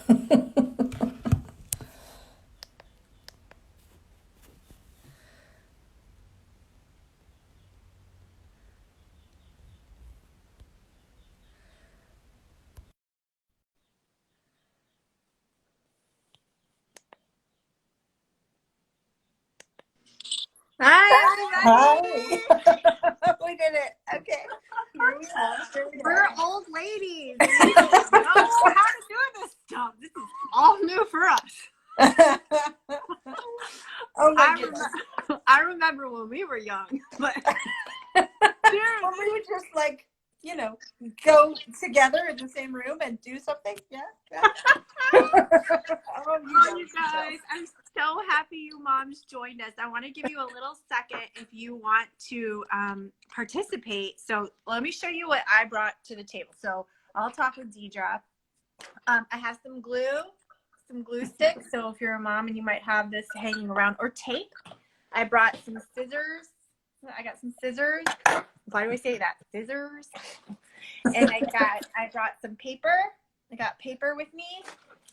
Hi, everybody. Hi. We did it. Okay. Here we are. Here we We're are. old ladies. We don't know how to do this stuff. This is all new for us. Oh my goodness. I remember when we were young, but Well, we would just like, you know, go together in the same room and do something. Yeah. Yeah. you guys, I'm so happy you moms joined us. I want to give you a little second if you want to participate. So let me show you what I brought to the table. So I'll talk with Deidre. I have some glue sticks. So if you're a mom and you might have this hanging around, or tape. I brought some scissors. I got some scissors. Why do I say that? Scissors. And I brought some paper. I got paper with me.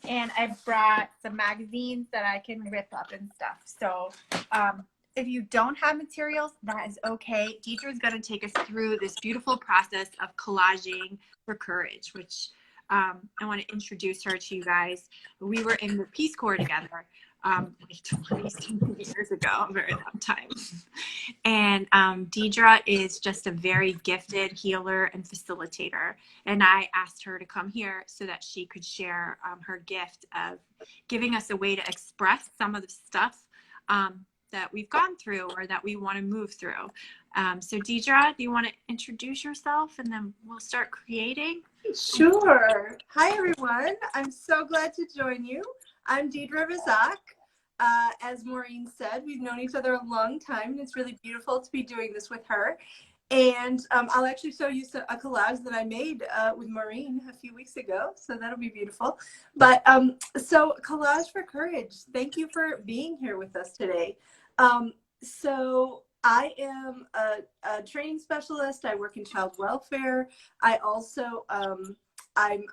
And I brought some magazines that I can rip up and stuff. So if you don't have materials, that is okay. Deidre is going to take us through this beautiful process of collaging for courage, which I want to introduce her to you guys. We were in the Peace Corps together 20 years ago, a very long time. And Deidre is just a very gifted healer and facilitator. And I asked her to come here so that she could share her gift of giving us a way to express some of the stuff that we've gone through or that we want to move through. So Deidre, do you want to introduce yourself and then we'll start creating? Sure. Hi, everyone. I'm so glad to join you. I'm Deidre Razak. As Maureen said, we've known each other a long time, and it's really beautiful to be doing this with her. And I'll actually show you a collage that I made with Maureen a few weeks ago, so that'll be beautiful. But so Collage for Courage, thank you for being here with us today. So I am a training specialist. I work in child welfare. I also, I'm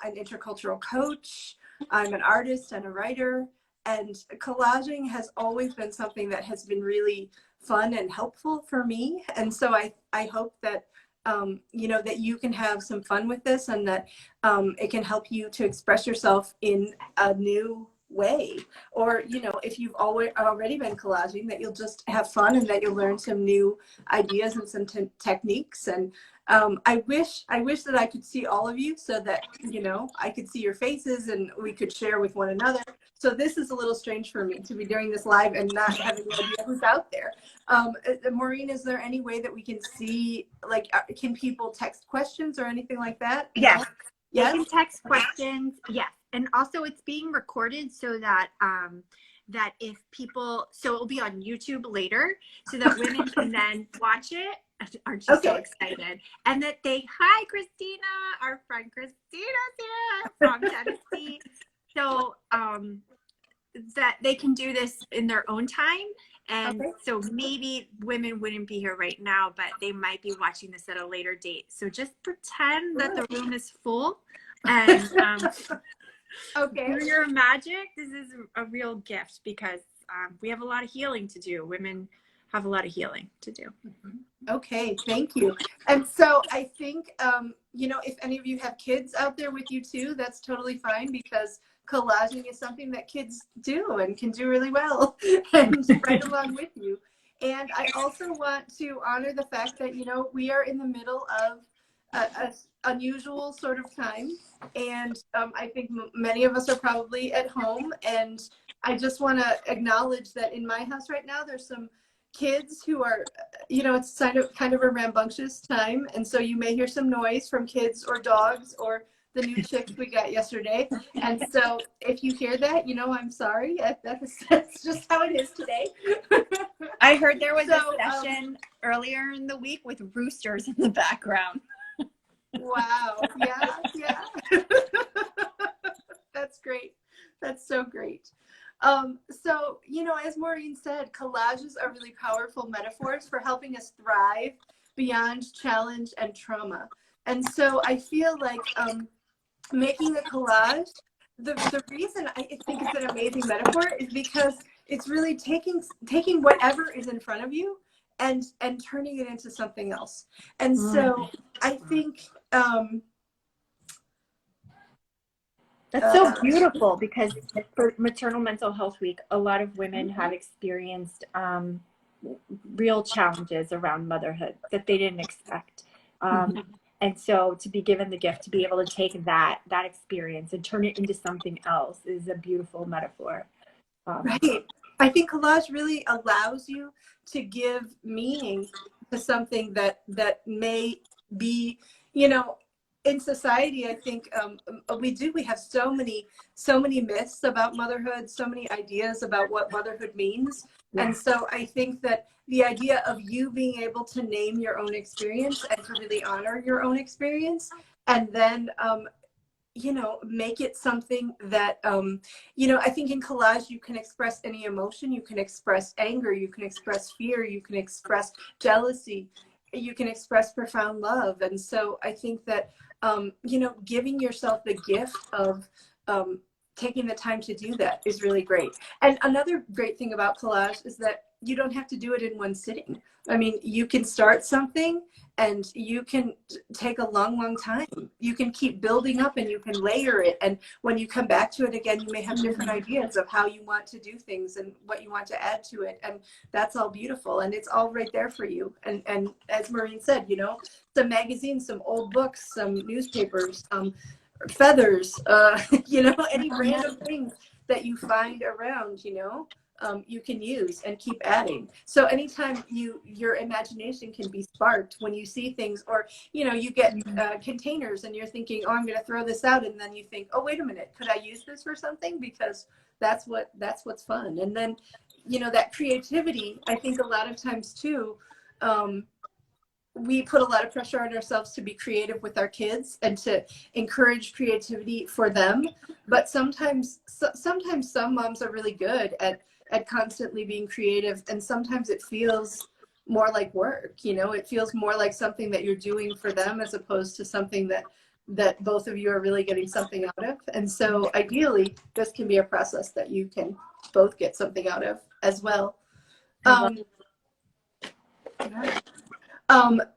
an intercultural coach. I'm an artist and a writer. And collaging has always been something that has been really fun and helpful for me. And so I hope that, you know, that you can have some fun with this and that it can help you to express yourself in a new way. Or, you know, if you've already been collaging, that you'll just have fun and that you'll learn some new ideas and some techniques. And I wish that I could see all of you so that, you know, I could see your faces and we could share with one another. So this is a little strange for me to be doing this live and not having any idea who's out there. Maureen, is there any way that we can see, like, can people text questions or anything like that? Yes. Yes? You can text questions. Yes. And also it's being recorded so that that if people, so it'll be on YouTube later so that women can then watch it. Aren't you so excited? And that hi, Christina, our friend Christina's here from Tennessee. So that they can do this in their own time. And so maybe women wouldn't be here right now, but they might be watching this at a later date. So just pretend that the room is full and through your magic, this is a real gift because we have a lot of healing to do. Women have a lot of healing to do. Okay, thank you. And so I think, you know, if any of you have kids out there with you too, that's totally fine because collaging is something that kids do and can do really well and right along with you. And I also want to honor the fact that, you know, we are in the middle of a unusual sort of time. And I think many of us are probably at home. And I just want to acknowledge that in my house right now, there's some kids who are, you know, it's kind of a rambunctious time. And so you may hear some noise from kids or dogs or the new chicks we got yesterday. And so if you hear that, you know, I'm sorry. That's just how it is today. I heard there was a session earlier in the week with roosters in the background. Wow. Yeah. That's great. That's so great. So, you know, as Maureen said, collages are really powerful metaphors for helping us thrive beyond challenge and trauma. And so I feel like making a collage the reason I think it's an amazing metaphor is because it's really taking whatever is in front of you and turning it into something else. And so I think that's so beautiful, because for Maternal Mental Health Week, a lot of women have experienced real challenges around motherhood that they didn't expect. And so to be given the gift to be able to take that experience and turn it into something else is a beautiful metaphor. Right. I think collage really allows you to give meaning to something that may be, you know, in society. I think we have so many myths about motherhood, so many ideas about what motherhood means. Yeah. And so I think that the idea of you being able to name your own experience and to really honor your own experience, and then you know, make it something that, you know, I think in collage, you can express any emotion. You can express anger. You can express fear. You can express jealousy. You can express profound love. And so I think that, you know, giving yourself the gift of taking the time to do that is really great. And another great thing about collage is that you don't have to do it in one sitting. I mean, you can start something and you can take a long time. You can keep building up and you can layer it. And when you come back to it again, you may have different ideas of how you want to do things and what you want to add to it. And that's all beautiful. And it's all right there for you. And as Maureen said, you know, some magazines, some old books, some newspapers, feathers, you know, any random things that you find around, you know, you can use and keep adding. So anytime your imagination can be sparked when you see things, or, you know, you get containers and you're thinking, oh, I'm going to throw this out. And then you think, oh, wait a minute, could I use this for something? Because that's what's fun. And then, you know, that creativity, I think a lot of times too, we put a lot of pressure on ourselves to be creative with our kids and to encourage creativity for them. But sometimes some moms are really good at constantly being creative, and sometimes it feels more like work. You know, it feels more like something that you're doing for them as opposed to something that both of you are really getting something out of. And so ideally, this can be a process that you can both get something out of as well.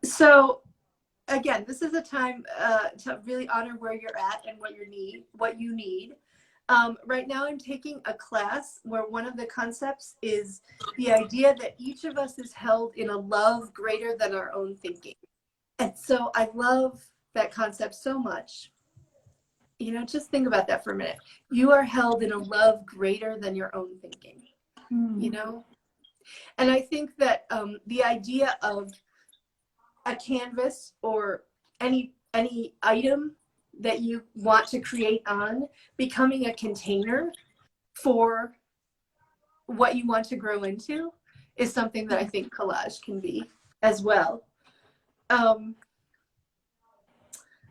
So again, this is a time to really honor where you're at and what you need. Right now I'm taking a class where one of the concepts is the idea that each of us is held in a love greater than our own thinking. And so I love that concept so much. You know, just think about that for a minute. You are held in a love greater than your own thinking, you know? And I think that the idea of a canvas or any item that you want to create on becoming a container for what you want to grow into is something that I think collage can be as well.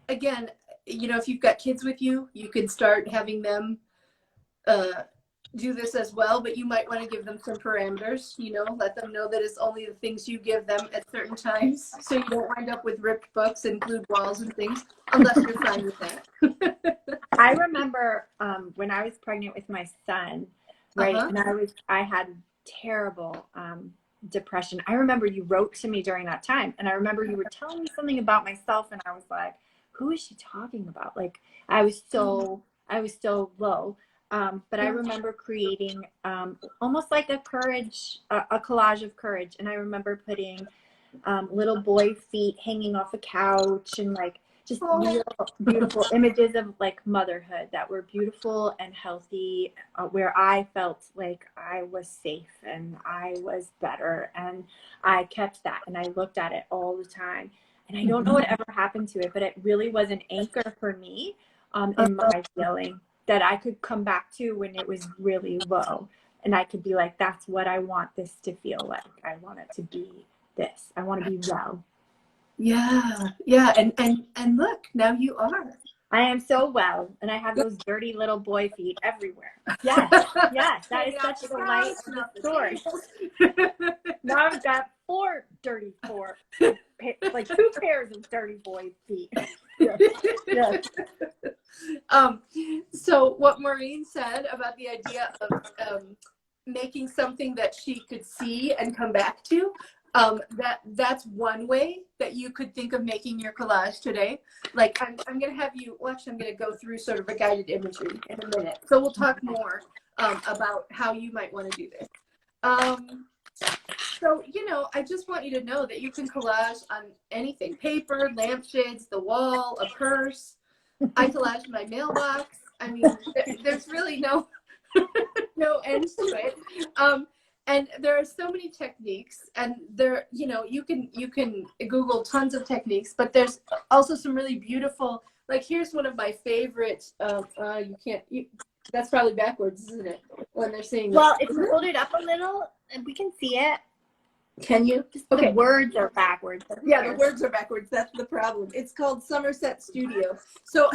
Again, you know, if you've got kids with you, you can start having them do this as well, but you might want to give them some parameters, you know, let them know that it's only the things you give them at certain times, so you don't wind up with ripped books and glued walls and things, unless you're fine with that. I remember when I was pregnant with my son, right, and I had terrible depression. I remember you wrote to me during that time, and I remember you were telling me something about myself, and I was like, who is she talking about? Like, I was so low. But I remember creating almost like a collage of courage. And I remember putting little boy feet hanging off a couch and like just beautiful images of like motherhood that were beautiful and healthy, where I felt like I was safe and I was better. And I kept that and I looked at it all the time. And I don't know what ever happened to it, but it really was an anchor for me in my feeling that I could come back to when it was really low. And I could be like, that's what I want this to feel like. I want it to be this. I want to be well. Yeah. And look, now you are. I am so well. And I have those dirty little boy feet everywhere. Yes. That is such a light of the story. Now I've got like 2 pairs of dirty boy feet. Yes. So what Maureen said about the idea of making something that she could see and come back to, that's one way that you could think of making your collage today. Like I'm going to have you, well, actually I'm going to go through sort of a guided imagery in a minute. So we'll talk more about how you might want to do this. So, you know, I just want you to know that you can collage on anything: paper, lampshades, the wall, a purse. I collage my mailbox. I mean, there's really no end to it. And there are so many techniques, and there, you know, you can Google tons of techniques, but there's also some really beautiful, like here's one of my favorites. That's probably backwards, isn't it? When they're saying, well, if you hold it up a little, and we can see it. Can you? Just okay. The words are backwards. Yeah, the words are backwards. That's the problem. It's called Somerset Studio. So,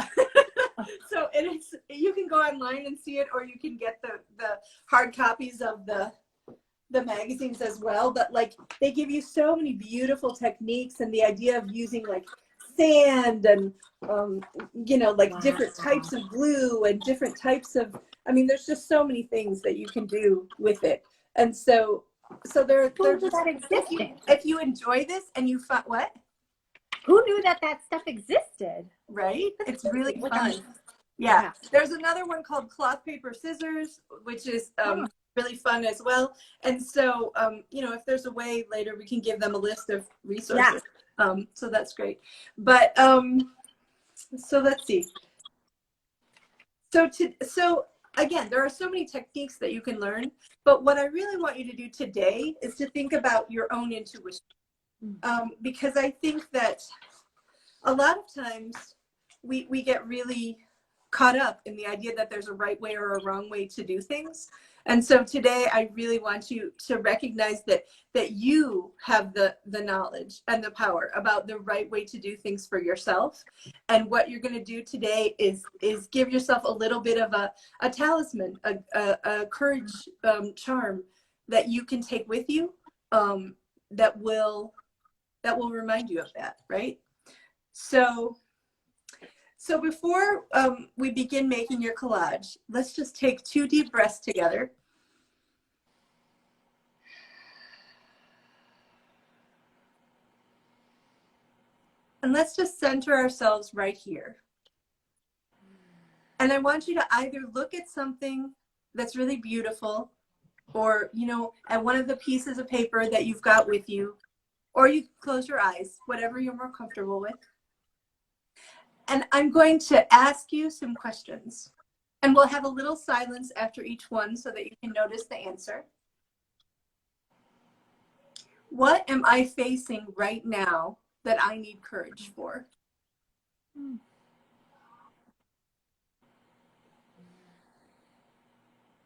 so it's, you can go online and see it, or you can get the hard copies of the magazines as well. But like, they give you so many beautiful techniques, and the idea of using like sand and you know, like different types of glue and different types of, I mean, there's just so many things that you can do with it. And so they're just, that existed. if you enjoy this and you find, what? Who knew that stuff existed? Right? It's really fun. Yeah. There's another one called cloth, paper, scissors, which is really fun as well. And so, you know, if there's a way later, we can give them a list of resources. Yeah. So that's great. But so let's see. So again, there are so many techniques that you can learn, but what I really want you to do today is to think about your own intuition. Because I think that a lot of times we get really caught up in the idea that there's a right way or a wrong way to do things. And so today I really want you to recognize that you have the knowledge and the power about the right way to do things for yourself. And what you're going to do today is give yourself a little bit of a talisman, a courage charm that you can take with you, that will remind you of that, right? So before we begin making your collage, let's just take 2 deep breaths together. And let's just center ourselves right here. And I want you to either look at something that's really beautiful, or, you know, at one of the pieces of paper that you've got with you, or you close your eyes, whatever you're more comfortable with. And I'm going to ask you some questions, and we'll have a little silence after each one so that you can notice the answer. What am I facing right now that I need courage for?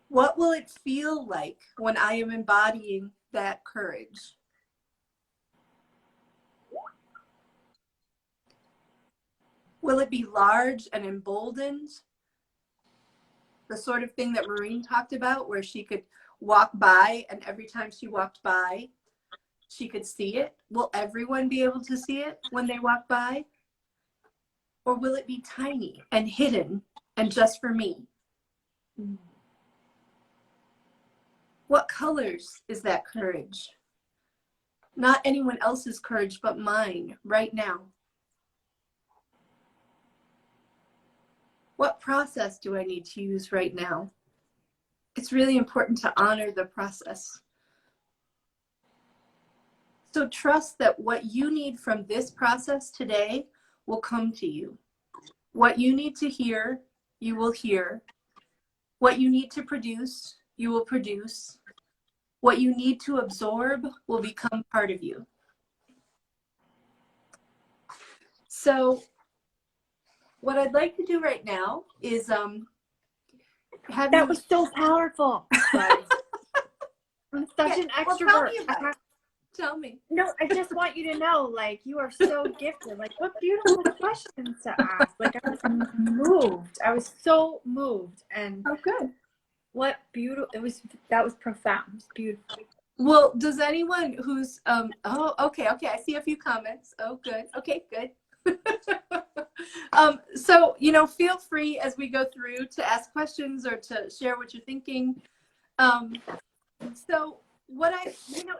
What will it feel like when I am embodying that courage? Will it be large and emboldened? The sort of thing that Maureen talked about, where she could walk by, and every time she walked by, she could see it. Will everyone be able to see it when they walk by? Or will it be tiny and hidden and just for me? What colors is that courage? Not anyone else's courage, but mine right now. What process do I need to use right now? It's really important to honor the process. So trust that what you need from this process today will come to you. What you need to hear, you will hear. What you need to produce, you will produce. What you need to absorb will become part of you. So what I'd like to do right now is have that was so powerful. I'm such an extrovert. Well, tell me. No, I just want you to know, like, you are so gifted. Like, what beautiful questions to ask. Like, I was moved. I was so moved. And oh, good. What beautiful. That was profound. It was beautiful. Well, does anyone who's oh, okay, I see a few comments. Oh, good. Okay, good. So, feel free as we go through to ask questions or to share what you're thinking. So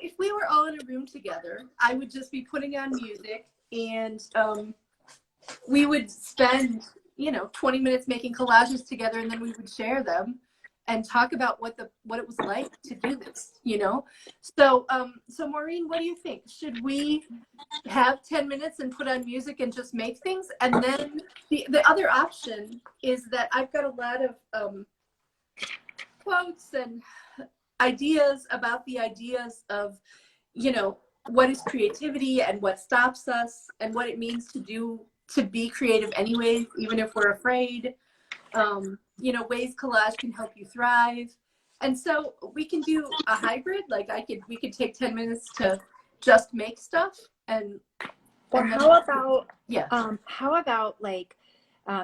if we were all in a room together, I would just be putting on music, and we would spend, 20 minutes making collages together, and then we would share them and talk about what it was like to do this, So, Maureen, what do you think? Should we have 10 minutes and put on music and just make things? And then the other option is that I've got a lot of quotes and ideas about the ideas of, what is creativity and what stops us and what it means to be creative anyways, even if we're afraid, ways collage can help you thrive. And so we can do a hybrid, like we could take 10 minutes to just make stuff or how about like,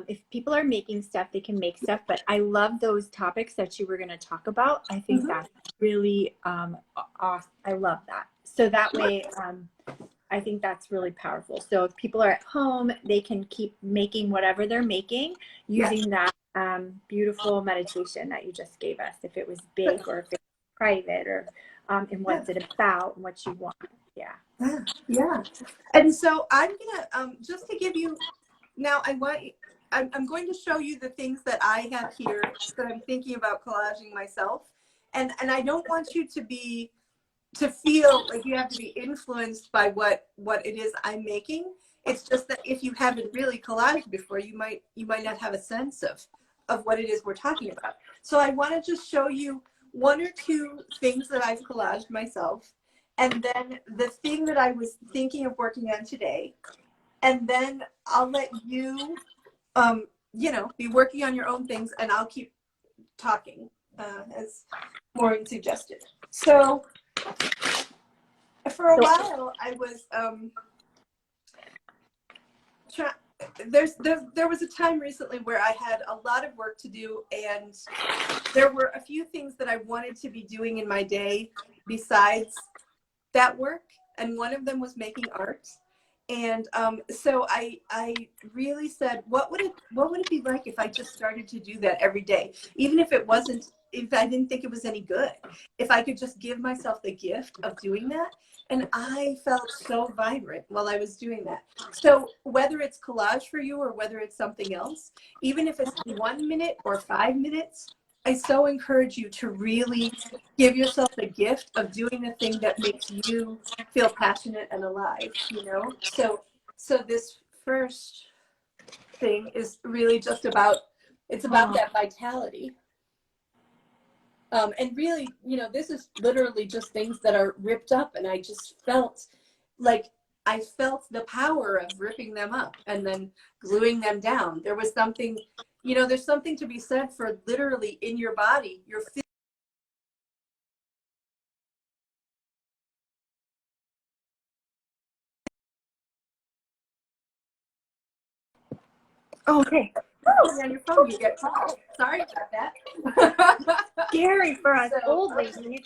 if people are making stuff, they can make stuff, but I love those topics that you were going to talk about. I think that's really awesome. I love that. So that way, I think that's really powerful. So if people are at home, they can keep making whatever they're making using that beautiful meditation that you just gave us, if it was big or if it's private, or and what's it about and what you want. Yeah. And so I'm gonna just to give you now, I'm going to show you the things that I have here that I'm thinking about collaging myself, and I don't want you to feel like you have to be influenced by what it is I'm making. It's just that if you haven't really collaged before, you might not have a sense of what it is we're talking about. So I want to just show you one or two things that I've collaged myself, and then the thing that I was thinking of working on today, and then I'll let you be working on your own things, and I'll keep talking as Maureen suggested. So for a while, I was there was a time recently where I had a lot of work to do, and there were a few things that I wanted to be doing in my day besides that work, and one of them was making art. And so I really said, what would it be like if I just started to do that every day, even if I didn't think it was any good, if I could just give myself the gift of doing that. And I felt so vibrant while I was doing that. So whether it's collage for you or whether it's something else, even if it's 1 minute or 5 minutes, I so encourage you to really give yourself the gift of doing the thing that makes you feel passionate and alive, So this first thing is really just about that vitality. And really, this is literally just things that are ripped up, and I just felt like I felt the power of ripping them up and then gluing them down. There was something, there's something to be said for literally in your body, your okay. On your phone, you get called. Sorry about that. Scary for us old ladies.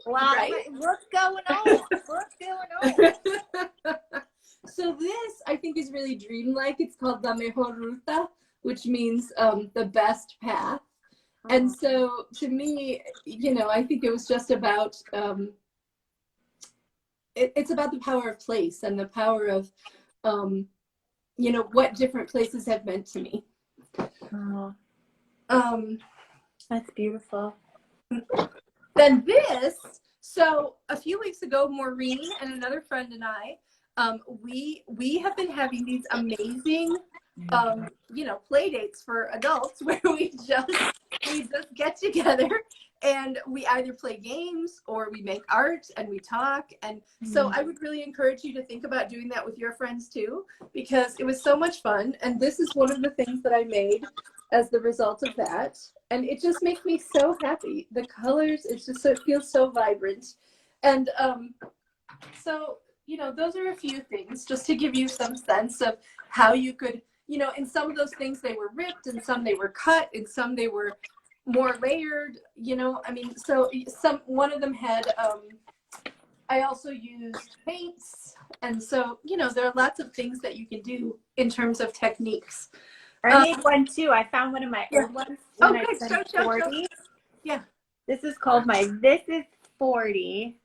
Wow, right? What's going on? So this, I think, is really dreamlike. It's called La Mejor Ruta, which means the best path. And so to me, I think it was just about, it's about the power of place and the power of, what different places have meant to me. That's beautiful. Then this, so a few weeks ago, Maureen and another friend and I, we have been having these amazing, play dates for adults where we just get together and we either play games or we make art and we talk. And so I would really encourage you to think about doing that with your friends too, because it was so much fun. And this is one of the things that I made as the result of that. And it just makes me so happy. The colors, it feels so vibrant. And so, those are a few things just to give you some sense of how you could, in some of those things they were ripped, and some they were cut, and some they were more layered, so one of them had, I also use paints. And so, you know, there are lots of things that you can do in terms of techniques. I made one too. I found one of my old ones when I turned 40. Yeah. This is called my This is 40.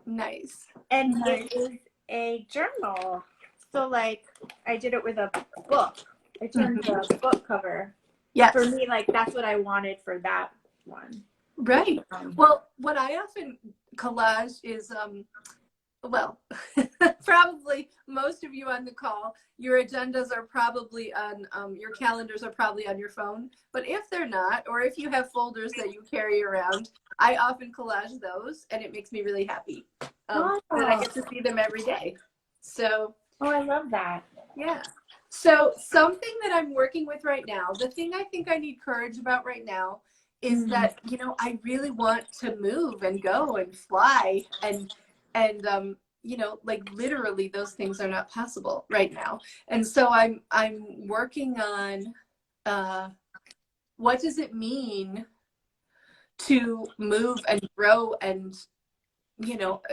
Nice. And it is a journal. So like I did it with a book. I turned the book cover. Yes. For me, like that's what I wanted for that one. Right. Well, what I often collage is, well, probably most of you on the call, your agendas are probably on, your calendars are probably on your phone. But if they're not, or if you have folders that you carry around, I often collage those, and it makes me really happy. And I get to see them every day. So. Oh, I love that. Yeah. So something that I'm working with right now, the thing I think I need courage about right now is that, you know, I really want to move and go and fly and you know, like literally those things are not possible right now. And so I'm working on what does it mean to move and grow and, you know,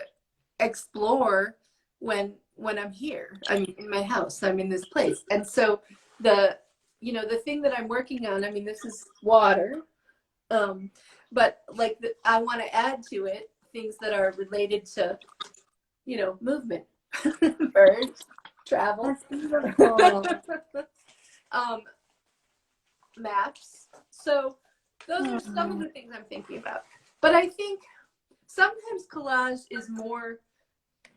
explore when I'm here. I'm in my house. I'm in this place. And so the, you know, the thing that I'm working on, I mean, this is water, but like I want to add to it things that are related to, you know, movement, birds, travel. That's beautiful. Maps. So those are some of the things I'm thinking about. But I think sometimes collage is more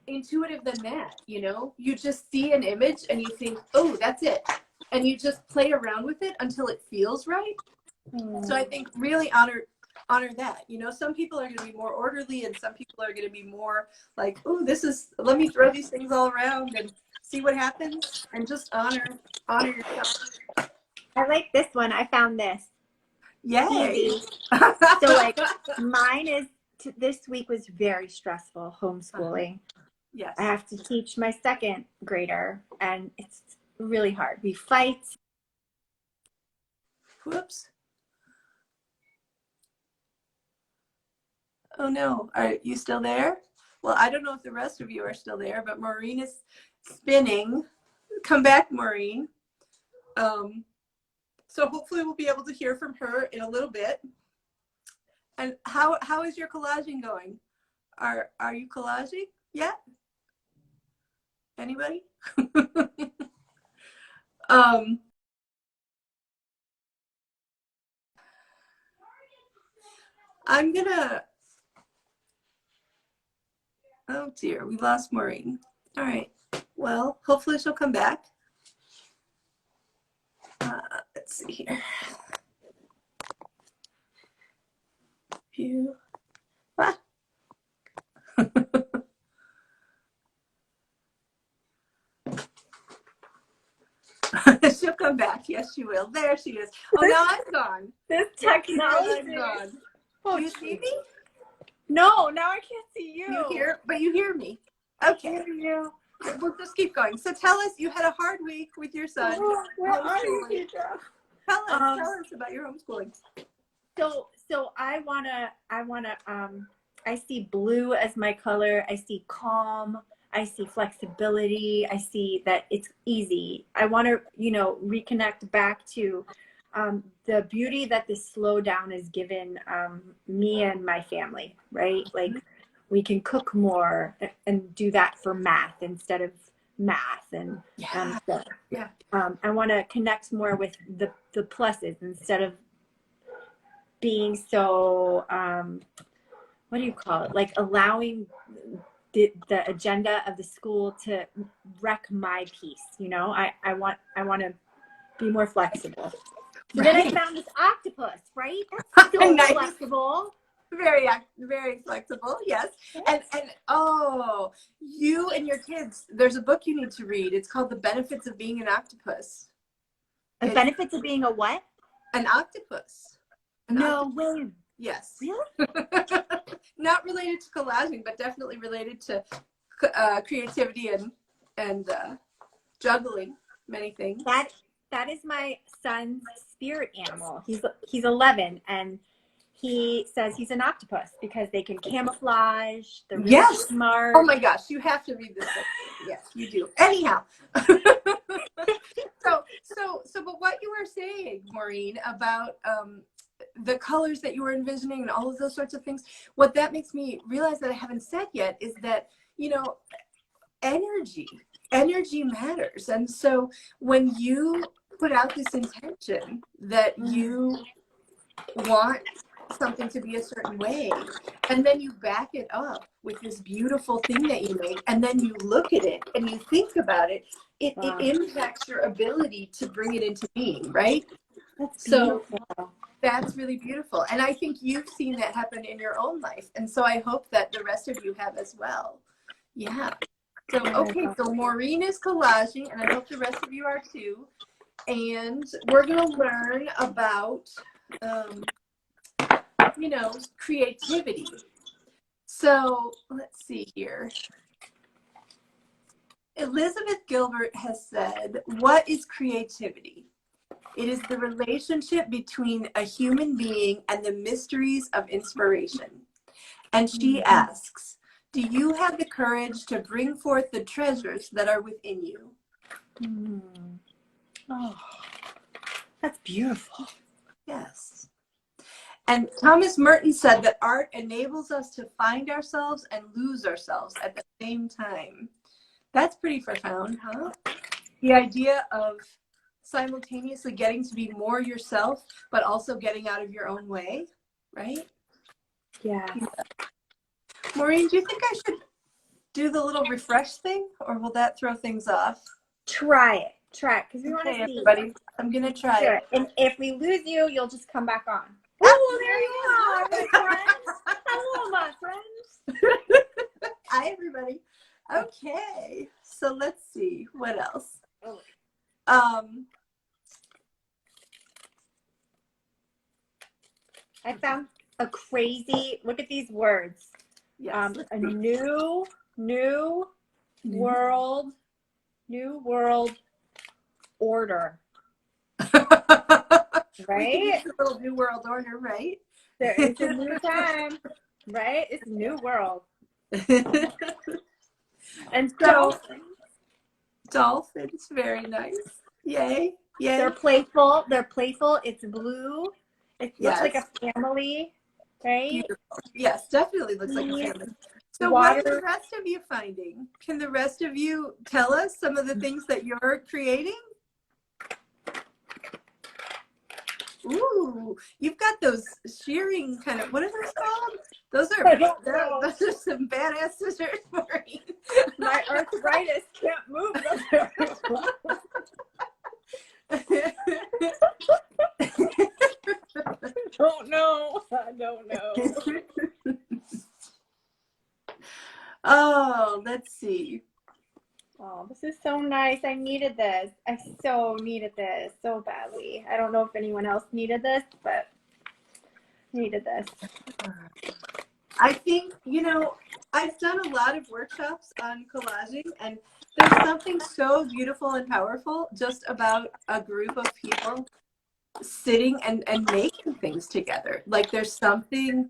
intuitive than that, you know? You just see an image and you think, oh, that's it. And you just play around with it until it feels right. So I think really honor that. You know, some people are going to be more orderly and some people are going to be more like, oh, let me throw these things all around and see what happens, and just honor yourself. I like this one. I found this. Yay. So like mine is, this week was very stressful, homeschooling. Yes. I have to teach my second grader and it's really hard. We fight. Whoops. Oh no, are you still there? Well, I don't know if the rest of you are still there, but Maureen is spinning. Come back, Maureen. So hopefully we'll be able to hear from her in a little bit. And how is your collaging going? Are you collaging yet? Anybody? I'm gonna, oh dear, we lost Maureen. All right, well, hopefully she'll come back. Let's see here. Ah. She'll come back. Yes, she will. There she is. Oh, now I'm gone. This technology. I'm gone. Oh, Do you see me? No, now I can't see you. But you hear me. Okay. I hear you. We'll just keep going. So tell us, you had a hard week with your son. Oh, where are you, Deidre? Tell us about your homeschooling. So I see blue as my color. I see calm. I see flexibility. I see that it's easy. I want to, you know, reconnect back to the beauty that this slowdown has given me and my family, right? Like we can cook more and do that for math instead of math. And I want to connect more with the pluses instead of being so, what do you call it? Like allowing the agenda of the school to wreck my peace. You know, I want to be more flexible. So then I found this octopus, right? That's so nice. Flexible. Very flexible, yes. And oh, you and your kids, there's a book you need to read. It's called The Benefits of Being an Octopus. The benefits of being a what? An octopus. No way. Yes. Really? Not related to collaging, but definitely related to creativity and juggling many things. That is my son's spirit animal. He's 11 and he says he's an octopus because they can camouflage. They're really Yes. smart. Oh my gosh, you have to read this book. Yes, you do. Anyhow. But what you were saying, Maureen, about the colors that you were envisioning and all of those sorts of things, what that makes me realize that I haven't said yet is that, you know, energy matters. And so when you put out this intention that you want something to be a certain way, and then you back it up with this beautiful thing that you make, and then you look at it and you think about it, it impacts your ability to bring it into being, right? That's so beautiful. That's really beautiful. And I think you've seen that happen in your own life. And so I hope that the rest of you have as well. Yeah. So, okay, so Maureen is collaging, and I hope the rest of you are too. And we're going to learn about, you know, creativity. So let's see here. Elizabeth Gilbert has said, what is creativity? It is the relationship between a human being and the mysteries of inspiration. And she asks, do you have the courage to bring forth the treasures that are within you? Oh, that's beautiful. Yes. And Thomas Merton said that art enables us to find ourselves and lose ourselves at the same time. That's pretty profound, huh? The idea of simultaneously getting to be more yourself, but also getting out of your own way, right? Yeah. Maureen, do you think I should do the little refresh thing, or will that throw things off? Try it, because we want to see. Everybody, I'm going to try it. And if we lose you, you'll just come back on. Oh, there you are, my friends. Hello, my friends. Hi, everybody. Okay, so let's see what else. I found a crazy. Look at these words. Yes. A new world order. Right? A little new world order, right? There is a new time, right? It's a new world. And so dolphins, very nice. Yay. Yay. They're playful. It's blue. It looks like a family, right? Beautiful. Yes, definitely looks like a family. So Water. what are the rest of you finding? Can the rest of you tell us some of the things that you're creating? Ooh, you've got those shearing kind of, what are those called? Those are some badass scissors, Maureen. My arthritis can't move them. I don't know. Oh, let's see. Oh, this is so nice. I needed this. I so needed this so badly. I don't know if anyone else needed this, but needed this. I think, you know, I've done a lot of workshops on collaging, and there's something so beautiful and powerful just about a group of people sitting and making things together. Like there's something,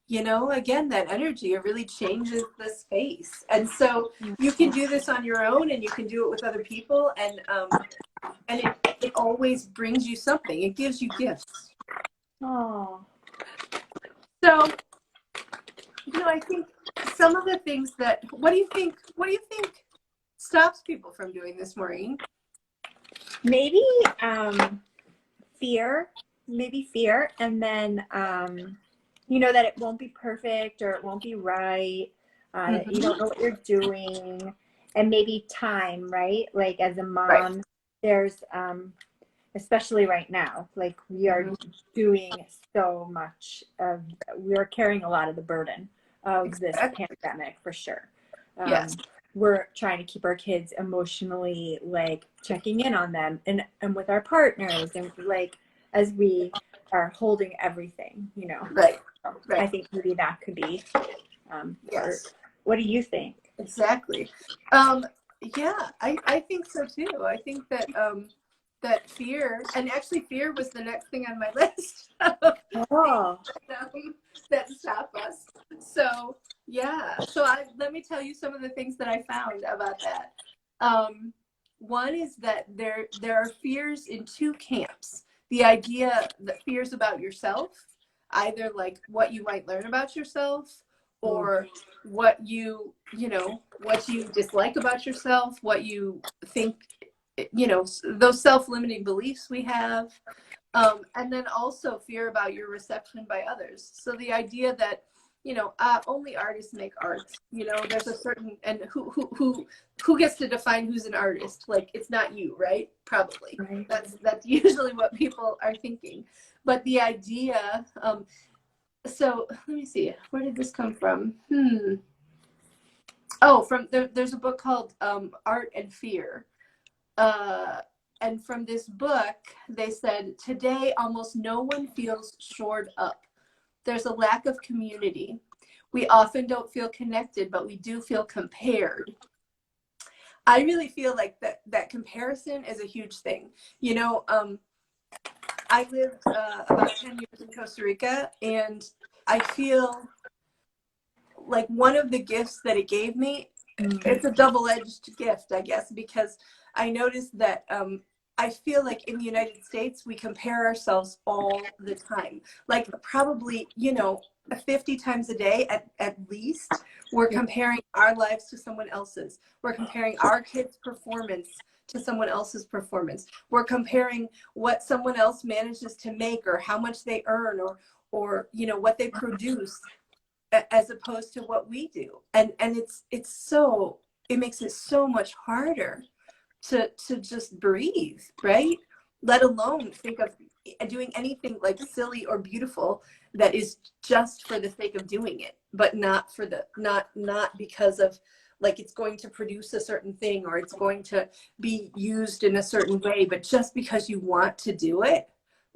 you know, again, that energy, it really changes the space. And so you can do this on your own, and you can do it with other people, and it always brings you something. It gives you gifts. Oh. So, you know, I think some of the things that, what do you think stops people from doing this, Maureen? Maybe fear, and then you know, that it won't be perfect or it won't be right, that you don't know what you're doing, and maybe time, right? Like as a mom, there's especially right now, like we are doing so much of, we are carrying a lot of the burden of this pandemic for sure. Yes. We're trying to keep our kids emotionally, like checking in on them and with our partners, and like as we are holding everything, you know. Right. I think maybe that could be yes. What do you think? Exactly. Yeah, I think so too. I think that that fear, and actually fear was the next thing on my list of Oh. things that stop us. So yeah, let me tell you some of the things that I found about that. One is that there are fears in two camps. The idea that fears about yourself, either like what you might learn about yourself, or what what you dislike about yourself, what you think, those self-limiting beliefs we have. And then also fear about your reception by others. So the idea that, only artists make art. There's a certain, and who gets to define who's an artist? Like, it's not you, right? Probably. Right. That's usually what people are thinking. But the idea, so let me see, where did this come from? Oh, there's a book called Art and Fear. And from this book, they said, today almost no one feels shored up. There's a lack of community. We often don't feel connected, but we do feel compared. I really feel like that comparison is a huge thing. I lived about 10 years in Costa Rica, and I feel like one of the gifts that it gave me, it's a double-edged gift, I guess, because I noticed that I feel like in the United States, we compare ourselves all the time. Like probably, 50 times a day at least, we're comparing our lives to someone else's. We're comparing our kids' performance to someone else's performance. We're comparing what someone else manages to make, or how much they earn, or what they produce, as opposed to what we do. And it makes it so much harder to just breathe, right? Let alone think of doing anything like silly or beautiful that is just for the sake of doing it, but not because of like it's going to produce a certain thing, or it's going to be used in a certain way, but just because you want to do it.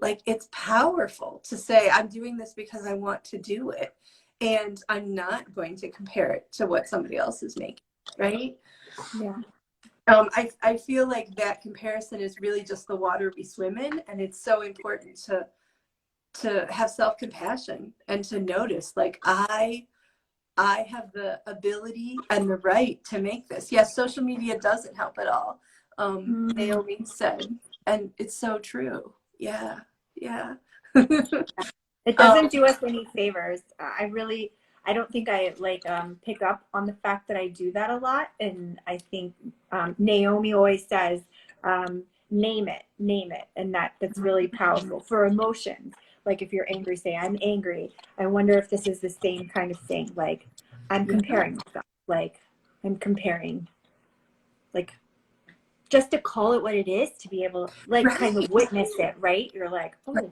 Like, it's powerful to say, I'm doing this because I want to do it, and I'm not going to compare it to what somebody else is making, right? Yeah. I feel like that comparison is really just the water we swim in, and it's so important to have self-compassion and to notice, like, I have the ability and the right to make this. Yes, social media doesn't help at all. Naomi said, and it's so true. Yeah. It doesn't do us any favors. I don't think I pick up on the fact that I do that a lot. And I think Naomi always says, name it. And that's really powerful for emotions. Like if you're angry, say, I'm angry. I wonder if this is the same kind of thing. Like I'm comparing myself. Like I'm comparing, like, just to call it what it is, to be able to like kind of witness it, right? You're like, oh,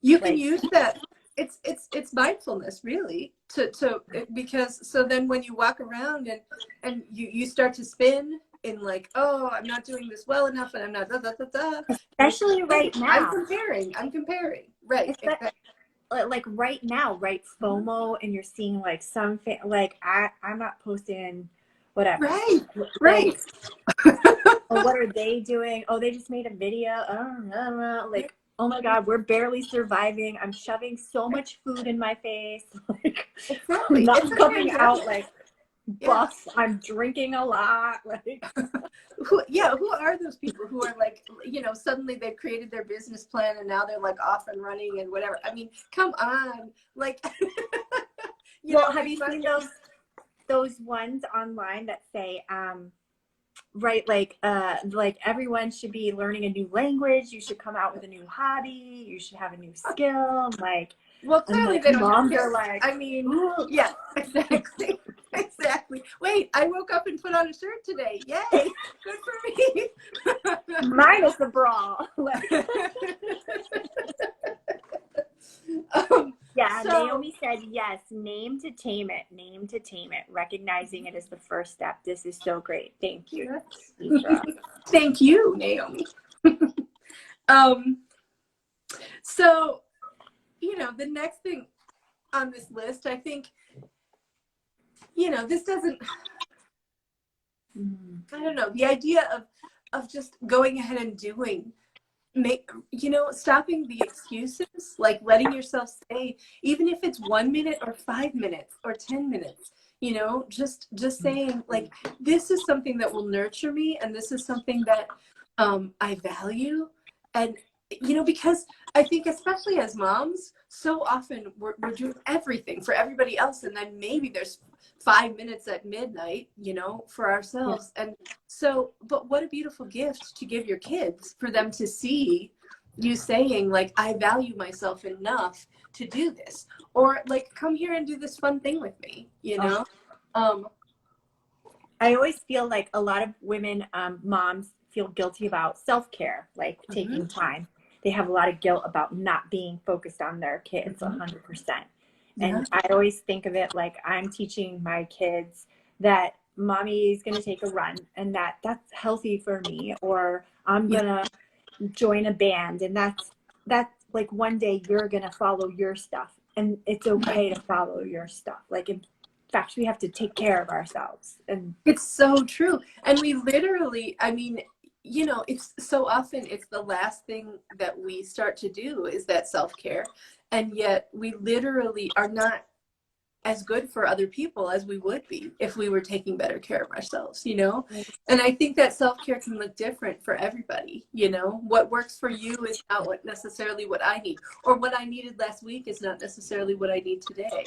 you can use that. It's mindfulness, really, because so then when you walk around and you start to spin in like, oh, I'm not doing this well enough, and I'm not especially right now. I'm comparing, right? Exactly. Like right now, right? FOMO, and you're seeing like I'm not posting whatever. Right. Or what are they doing? Oh, they just made a video. I don't know. Like, oh my God, we're barely surviving. I'm shoving so much food in my face. Like, exactly. I'm not coming out like buff. Yeah. I'm drinking a lot. Like, who are those people who are like, suddenly they've created their business plan and now they're like off and running and whatever. I mean, come on. Like, have you seen those ones online that say, right, like everyone should be learning a new language, you should come out with a new hobby, you should have a new skill, like, well, clearly they don't moms are like, I mean, yeah, exactly. Wait, I woke up and put on a shirt today, yay, good for me. Minus the bra. Naomi said, yes, name to tame it. Recognizing it is the first step. This is so great. Thank you. Thank you, Naomi. So, the next thing on this list, I think, this doesn't, I don't know, the idea of just going ahead and doing. Stopping the excuses, like letting yourself say, even if it's 1 minute or 5 minutes or 10 minutes, just saying like, this is something that will nurture me, and this is something that I value. And because I think, especially as moms, so often we're doing everything for everybody else, and then maybe there's 5 minutes at midnight, for ourselves. And so, but what a beautiful gift to give your kids, for them to see you saying like, I value myself enough to do this, or like, come here and do this fun thing with me, I always feel like a lot of women, moms, feel guilty about self-care, like taking time. They have a lot of guilt about not being focused on their kids 100%. And I always think of it like, I'm teaching my kids that mommy is going to take a run, and that's healthy for me, or I'm going to join a band, and that's like, one day you're going to follow your stuff, and it's okay to follow your stuff. Like, in fact, we have to take care of ourselves. And it's so true. And we literally, I mean, it's so often, it's the last thing that we start to do, is that self-care. And yet we literally are not as good for other people as we would be if we were taking better care of ourselves, And I think that self-care can look different for everybody. What works for you is not necessarily what I need, or what I needed last week is not necessarily what I need today,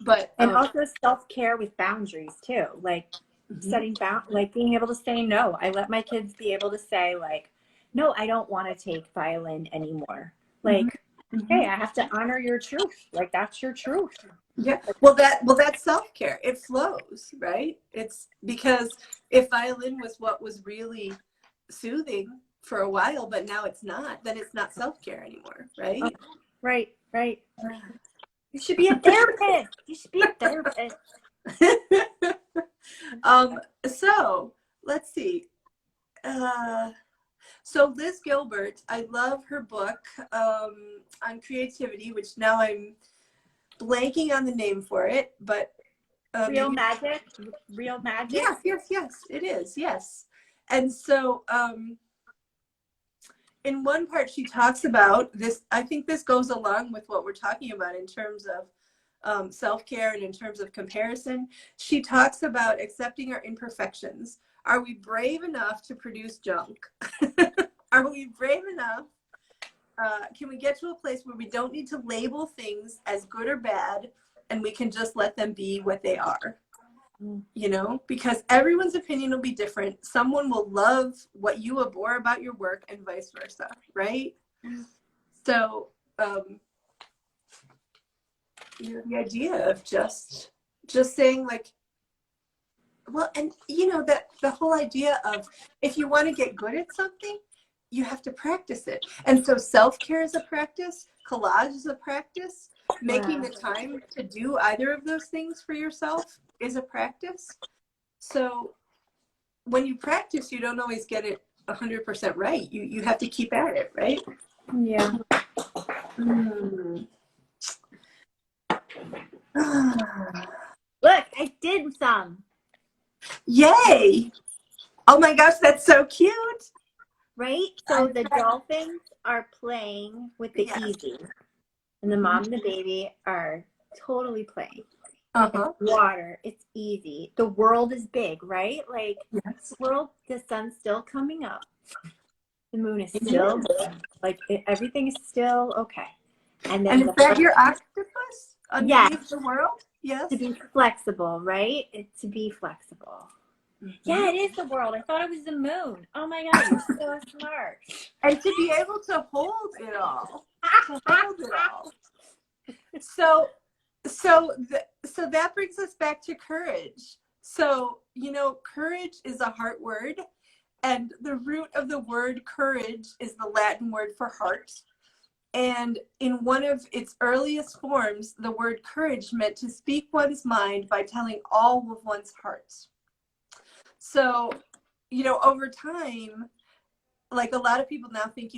But and also self-care with boundaries too, like setting like being able to say no. I let my kids be able to say like, no, I don't want to take violin anymore. Like, hey, I have to honor your truth. Like, that's your truth. Yeah. Well, that's self-care. It flows, right? It's because if violin was what was really soothing for a while, but now it's not, then it's not self-care anymore, right? Right. You should be a therapist. You should be a therapist. So let's see. So Liz Gilbert, I love her book on creativity, which now I'm blanking on the name for it, but Real magic. Yes, it is. Yes. And so in one part, she talks about this. I think this goes along with what we're talking about in terms of self-care and in terms of comparison. She talks about accepting our imperfections. Are we brave enough to produce junk? Are we brave enough? Can we get to a place where we don't need to label things as good or bad, and we can just let them be what they are? Because everyone's opinion will be different. Someone will love what you abhor about your work, and vice versa, right? So the idea of just saying like, well, and that the whole idea of, if you want to get good at something, you have to practice it. And so self-care is a practice, collage is a practice, making the time to do either of those things for yourself is a practice. So when you practice, you don't always get it 100% right. You have to keep at it, right? Yeah. Look, I did some. Yay! Oh my gosh, that's so cute. Right? So the dolphins are playing with the easy, and the mom and the baby are totally playing. It's water, it's easy. The world is big, right? Like, the world, the sun's still coming up. The moon is still, like, everything is still okay. And then is that your octopus underneath the world? Yes. To be flexible, right? To be flexible. Yeah, it is the world. I thought it was the moon. Oh my God, you're so smart. And to be able to hold it all. So that brings us back to courage. So, courage is a heart word, and the root of the word courage is the Latin word for heart. And in one of its earliest forms, the word courage meant to speak one's mind by telling all of one's heart. So, over time, like, a lot of people now think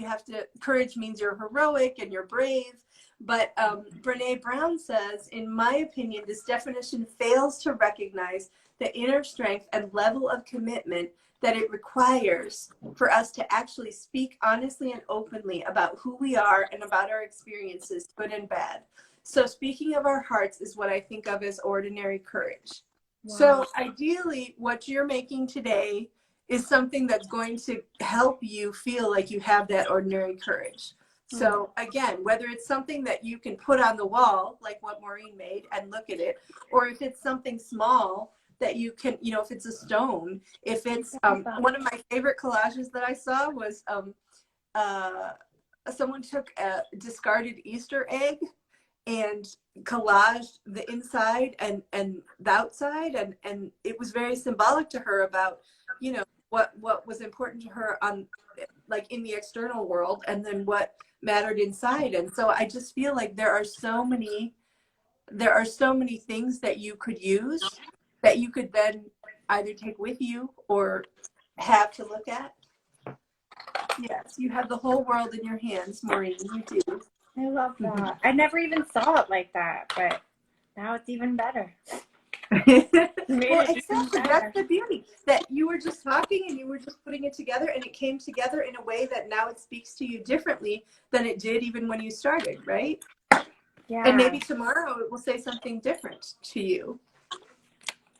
courage means you're heroic and you're brave, But Brene Brown says, in my opinion, this definition fails to recognize the inner strength and level of commitment that it requires for us to actually speak honestly and openly about who we are and about our experiences, good and bad. So speaking of our hearts is what I think of as ordinary courage. Wow. So ideally, what you're making today is something that's going to help you feel like you have that ordinary courage. So again, whether it's something that you can put on the wall, like what Maureen made, and look at it, or if it's something small that you can, you know, if it's a stone, if it's one of my favorite collages that I saw was someone took a discarded Easter egg and collaged the inside and the outside, and it was very symbolic to her about, you know, what was important to her on, like, in the external world, and then what mattered inside. And so I just feel like there are so many things that you could use, that you could then either take with you or have to look at. Yes, you have the whole world in your hands, Maureen. You do. I love that. I never even saw it like that, but now it's even better. Well, exactly. That's the beauty, that you were just talking and you were just putting it together, and it came together in a way that now it speaks to you differently than it did even when you started, right? Yeah. And maybe tomorrow it will say something different to you.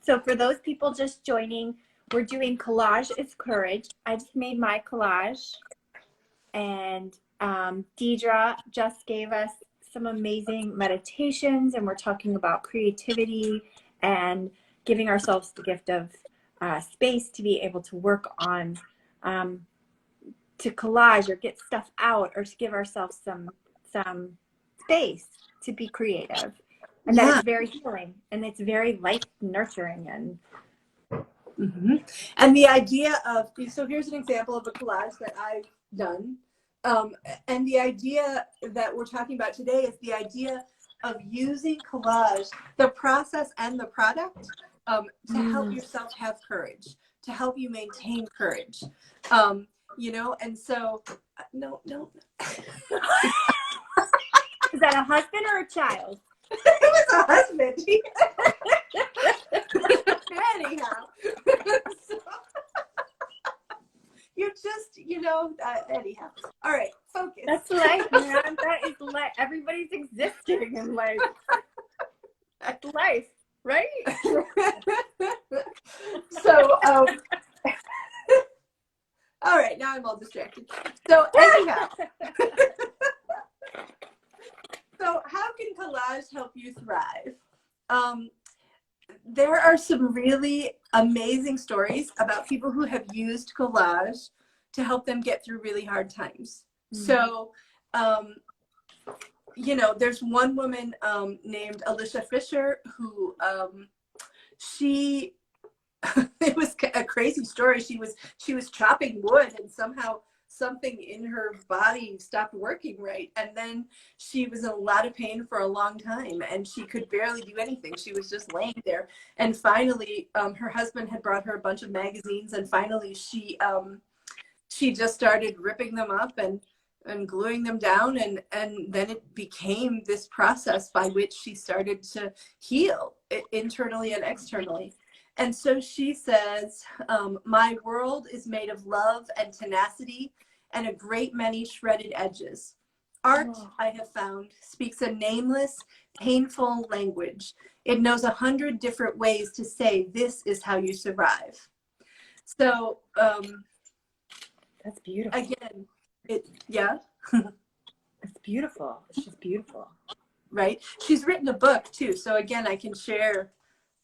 So for those people just joining, we're doing Collage is Courage. I just made my collage, and Deidre just gave us some amazing meditations, and we're talking about creativity and giving ourselves the gift of space to be able to work on, to collage or get stuff out, or to give ourselves some space to be creative. And that is very healing, and it's very life nurturing. And and the idea of, so here's an example of a collage that I've done. And the idea that we're talking about today is the idea of using collage, the process and the product, to help yourself have courage, to help you maintain courage. You know, and so, no. Is that a husband or a child? It was a husband. Anyhow. So, you're just, you know, anyhow. All right, focus. That's life, man. That is life. Everybody's existing in life. That's life, right? So, all right, now I'm all distracted. So anyhow, so how can collage help you thrive? There are some really amazing stories about people who have used collage to help them get through really hard times. So, you know, there's one woman named Alicia Fisher who she it was a crazy story. She was chopping wood, and somehow something in her body stopped working right, and then she was in a lot of pain for a long time, and she could barely do anything. She was just laying there, and finally her husband had brought her a bunch of magazines, and finally she just started ripping them up and gluing them down, and then it became this process by which she started to heal internally and externally. And so she says, my world is made of love and tenacity and a great many shredded edges. Art, I have found, speaks a nameless, painful language. It knows 100 different ways to say, this is how you survive. So, that's beautiful. Again, it's beautiful. It's just beautiful. Right? She's written a book too. So again, I can share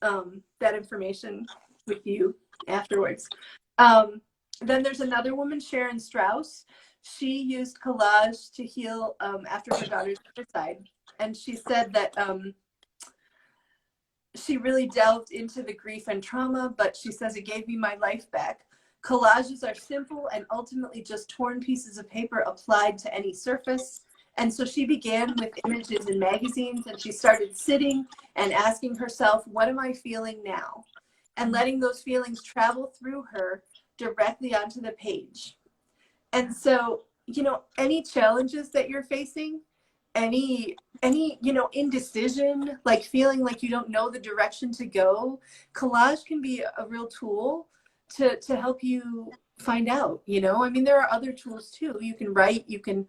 that information with you afterwards. Then there's another woman, Sharon Strauss. She used collage to heal after her daughter's suicide. And she said that she really delved into the grief and trauma, but she says it gave me my life back. Collages are simple and ultimately just torn pieces of paper applied to any surface. And so she began with images in magazines, and she started sitting and asking herself, what am I feeling now? And letting those feelings travel through her directly onto the page. And so, you know, any challenges that you're facing, any indecision, like feeling like you don't know the direction to go, collage can be a real tool to help you find out. I mean, there are other tools too. You can write, you can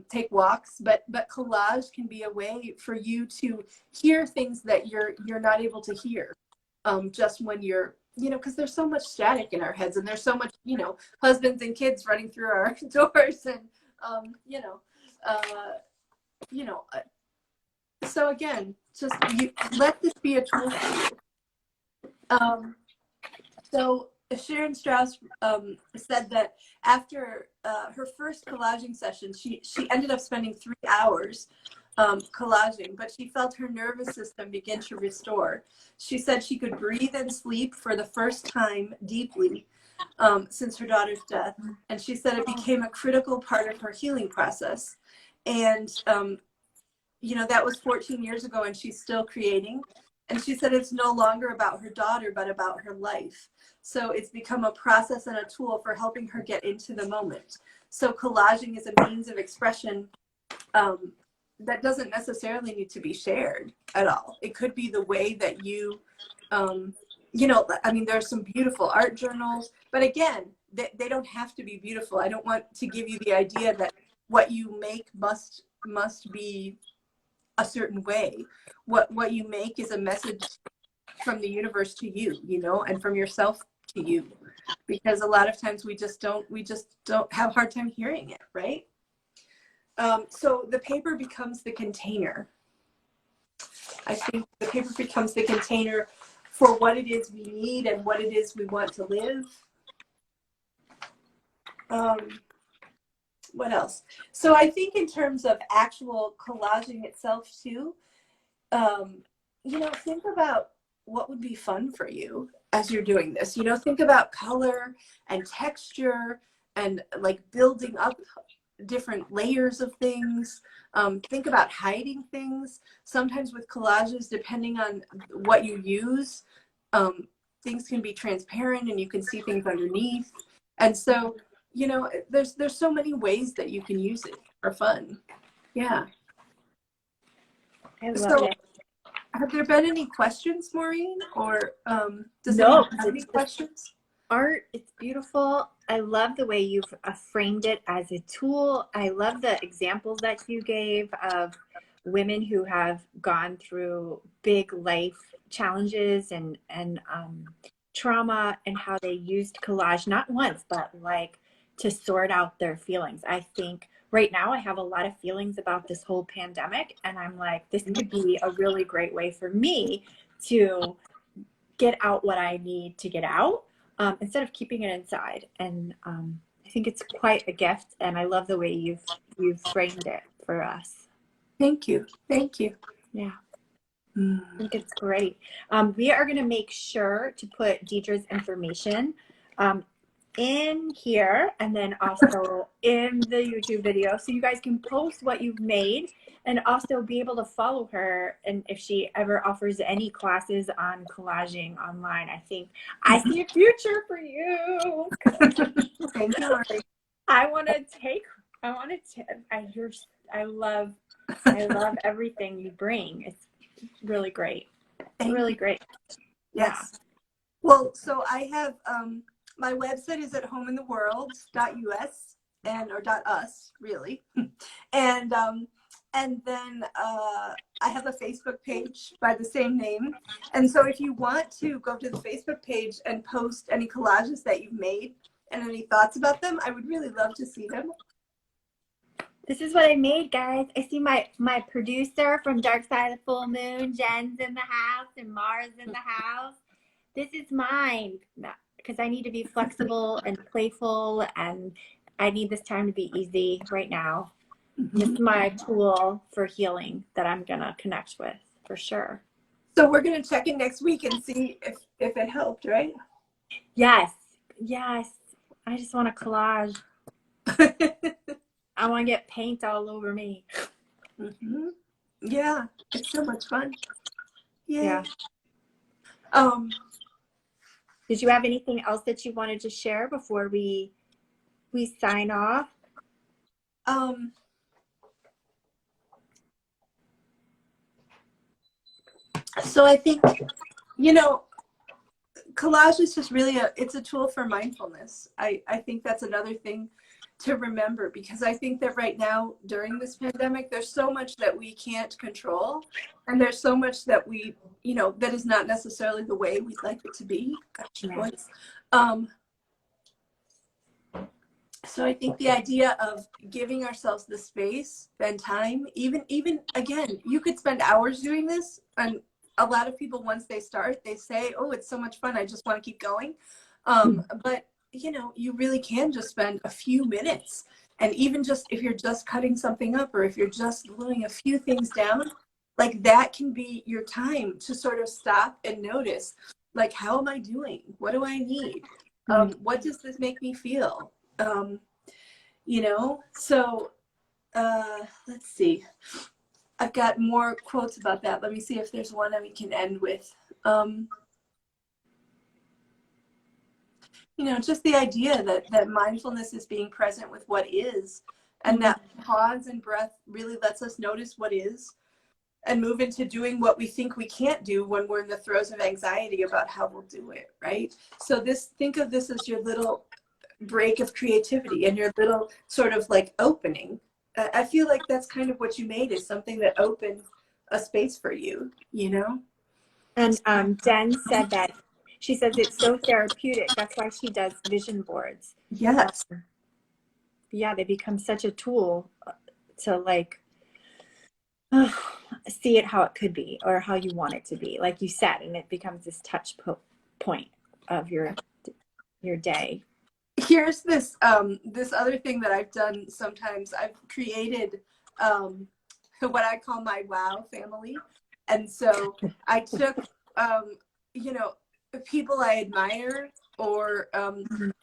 take walks, but collage can be a way for you to hear things that you're not able to hear just when you're, because there's so much static in our heads, and there's so much, husbands and kids running through our doors, and uh, you know, uh, so again, just let this be a tool for you. So Sharon Strauss said that after her first collaging session, she ended up spending 3 hours collaging, but she felt her nervous system begin to restore. She said she could breathe and sleep for the first time deeply since her daughter's death. And she said it became a critical part of her healing process. And that was 14 years ago, and she's still creating. And she said it's no longer about her daughter, but about her life. So it's become a process and a tool for helping her get into the moment. So collaging is a means of expression that doesn't necessarily need to be shared at all. It could be the way that you, I mean, there's some beautiful art journals, but again, they don't have to be beautiful. I don't want to give you the idea that what you make must be a certain way. What you make is a message from the universe to you, and from yourself to you, because a lot of times we just don't have a hard time hearing it, right? So the paper becomes the container. I think the paper becomes the container for what it is we need and what it is we want to live. What else? So I think in terms of actual collaging itself too, think about what would be fun for you as you're doing this. Think about color and texture and like building up different layers of things. Think about hiding things. Sometimes with collages, depending on what you use, things can be transparent and you can see things underneath. And so, there's so many ways that you can use it for fun. Yeah. I love it. Have there been any questions, Maureen? Or does No, anyone have any questions? Art, it's beautiful. I love the way you've framed it as a tool. I love the examples that you gave of women who have gone through big life challenges and trauma, and how they used collage not once, but like to sort out their feelings. I think right now I have a lot of feelings about this whole pandemic, and I'm like, this could be a really great way for me to get out what I need to get out, instead of keeping it inside. And I think it's quite a gift, and I love the way you've framed it for us. Thank you. Yeah. I think it's great. We are going to make sure to put Deidre's information in here, and then also in the YouTube video, so you guys can post what you've made, and also be able to follow her. And if she ever offers any classes on collaging online, I think I see a future for you. Thank you. I love everything you bring. It's really great. Really great. Yes. Yeah. Well, so I have my website is at homeintheworld.us or .us really, and then I have a Facebook page by the same name. And so if you want to go to the Facebook page and post any collages that you've made and any thoughts about them, I would really love to see them. This is what I made, guys. I see my producer from Dark Side of the Full Moon, Jen's in the house, and Mars in the house. This is mine, because I need to be flexible and playful, and I need this time to be easy right now. This is my tool for healing that I'm going to connect with, for sure. So we're going to check in next week and see if it helped, right? Yes. I just want a collage. I want to get paint all over me. Yeah, it's so much fun. Yeah. Did you have anything else that you wanted to share before we sign off? So I think, you know, collage is just really it's a tool for mindfulness. I think that's another thing to remember, because I think that right now during this pandemic, there's so much that we can't control, and there's so much that we, you know, that is not necessarily the way we'd like it to be. Gosh, boys. So I think the idea of giving ourselves the space and time, even again, you could spend hours doing this, and a lot of people, once they start, they say, oh, it's so much fun, I just want to keep going. But you know, you really can just spend a few minutes, and even just if you're just cutting something up, or if you're just gluing a few things down, like that can be your time to sort of stop and notice, like, how am I doing? What do I need? What does this make me feel? You know, so let's see. I've got more quotes about that. Let me see if there's one that we can end with. You know, just the idea that mindfulness is being present with what is, and that pause and breath really lets us notice what is and move into doing what we think we can't do when we're in the throes of anxiety about how we'll do it, right? So think of this as your little break of creativity and your little sort of like opening. I feel like that's kind of what you made, is something that opened a space for you, you know? And Jen said that, she says it's so therapeutic. That's why she does vision boards. Yes. Yeah, they become such a tool to like see it how it could be, or how you want it to be, like you said, and it becomes this touch point of your day. Here's this this other thing that I've done sometimes. I've created what I call my wow family. And so I took you know, people I admire, or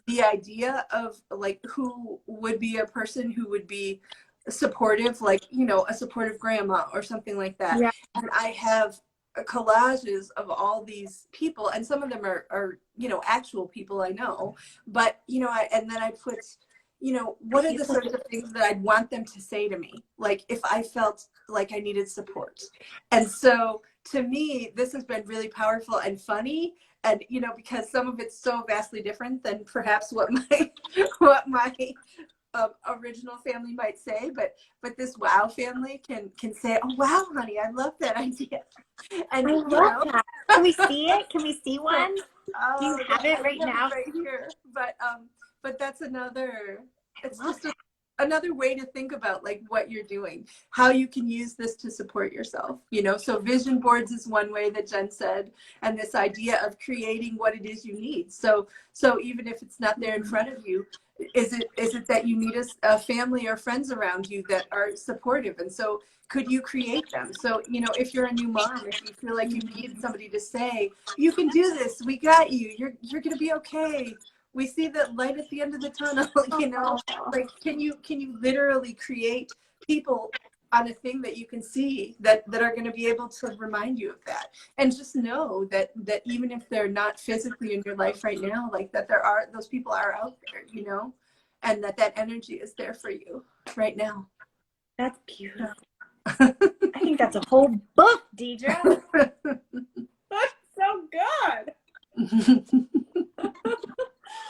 the idea of like who would be a person who would be supportive, like, you know, a supportive grandma or something like that. Yeah. And I have collages of all these people, and some of them are you know, actual people I know, but you know, and then I put, you know, what are the sorts of things that I'd want them to say to me, like if I felt like I needed support. And so to me, this has been really powerful and funny, and you know, because some of it's so vastly different than perhaps what my what my original family might say, but this wow family can say, oh wow honey, I love that idea. And I love that. Can we see it? Can we see one? Do you have it right now? Right here. But that's another, it's just another way to think about like what you're doing, how you can use this to support yourself, you know. So vision boards is one way that Jen said, and this idea of creating what it is you need. So even if it's not there in front of you, is it that you need a family or friends around you that are supportive? And so could you create them? So, you know, if you're a new mom, if you feel like you need somebody to say, you can do this, we got you, you're gonna be okay, we see the light at the end of the tunnel, you know, like can you literally create people on a thing that you can see that are going to be able to remind you of that. And just know that even if they're not physically in your life right now, like that those people are out there, you know, and that energy is there for you right now. That's beautiful. I think that's a whole book, Deidre. That's so good.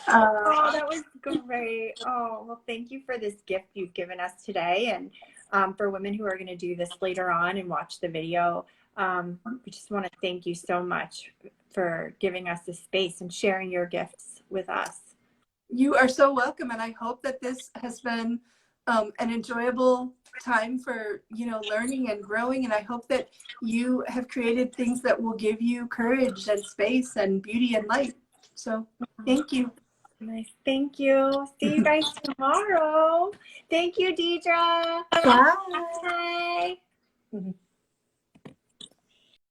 Oh, that was great. Oh, well, thank you for this gift you've given us today. And for women who are going to do this later on and watch the video, we just want to thank you so much for giving us this space and sharing your gifts with us. You are so welcome. And I hope that this has been an enjoyable time for, you know, learning and growing. And I hope that you have created things that will give you courage and space and beauty and light. So thank you. Nice. Thank you. See you guys tomorrow. Thank you, Deidre. Bye. Bye.